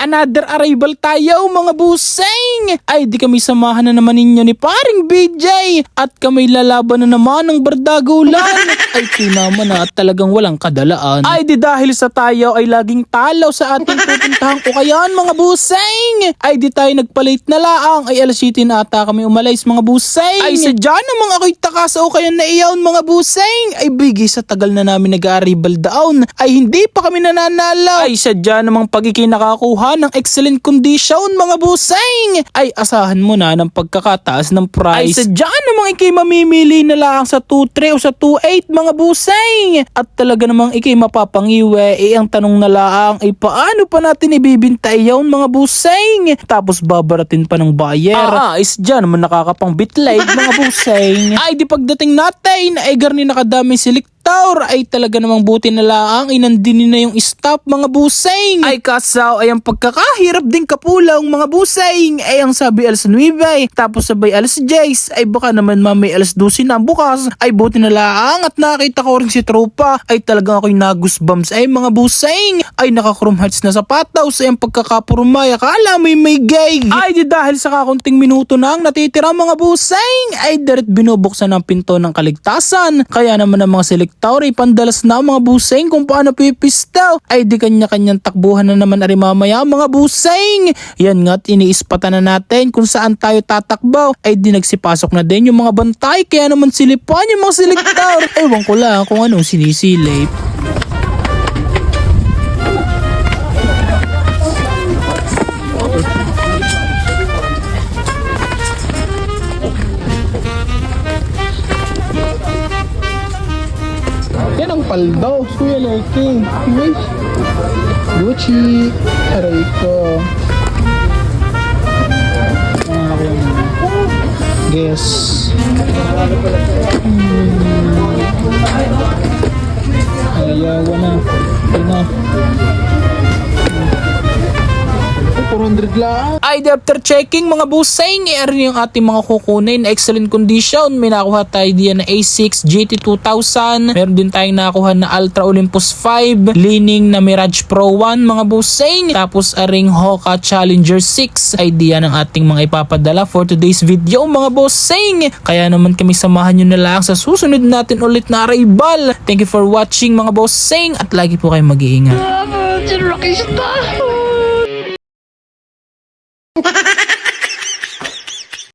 another arrival tayo mga buseng. Ay di kami samahan na naman ninyo ni paring BJ at kami lalaban na naman ng bardagulan. Ay naman at talagang walang kadalaan. Ay di dahil sa tayo ay laging talaw sa ating pupuntahan ko kayan mga buseng. Ay di tayo nagpalit na laang ay alas 7 na ata kami umalis mga buseng. Ay sadya namang ako'y takas o kaya na iyawn mga buseng. Ay bigay sa tagal na namin nag-arrival down ay hindi pa kami nananalo. Ay sadya namang pag ikay nakakuha ng excellent condition mga buseng ay asahan mo na ng pagkakataas ng price. Ay sadya namang ikay mamimili na lang sa 2.3 o sa 2.8 mga buseng. At talaga namang ikay mapapangiwe ang tanong na lang ay paano pa natin ibibinta iyawn mga buseng. Tapos babaratin pa ng buyer. Is dyan naman nakakapang bitlight mga buseng. Ay di pagdating natin ay garni nakadami silik ay talaga namang buti na laang inandinin na yung stop mga buseng. Ay kasaw ay ang pagkakahirap din kapulaw mga buseng ay ang sabi alas 9 tapos sabay alas 10 ay baka naman mamay alas 12 na bukas ay buti na laang at nakita ko rin si tropa ay talagang ako'y nagusbums ay mga buseng ay naka-chrome hearts na sapatos ay ang pagkakapurumay akala may gay. Ay di dahil sa kakunting minuto na ang natitira mga buseng ay direct binubuksan ang pinto ng kaligtasan kaya naman ang mga select Tauri pandalas na mga buseng kung paano pipistaw ay di kanya-kanyang takbuhan na naman ari mamaya mga buseng. Yan nga't iniispatan na natin kung saan tayo tatakbaw ay di nagsipasok na din yung mga bantay kaya naman silipan yung mga selector. Ewan ko lang kung anong sinisilip. Yan ang paldo, Kuya Leki. Gucci. Aray ko. Guess. Ayawa na. Ito na. 400 lang. Ay, after checking mga buseng, rin yung ating mga kukunin. Excellent condition. May nakuha tayo diyan na A6 GT 2000. Meron din tayong nakuha na Ultra Olympus 5. Leaning na Mirage Pro 1 mga buseng. Tapos aring Hoka Challenger 6. Ay diyan ang ating mga ipapadala for today's video mga buseng. Kaya naman kami samahan nyo na lang sa susunod natin ulit na arrival. Thank you for watching mga buseng at lagi po kayong mag-iingat.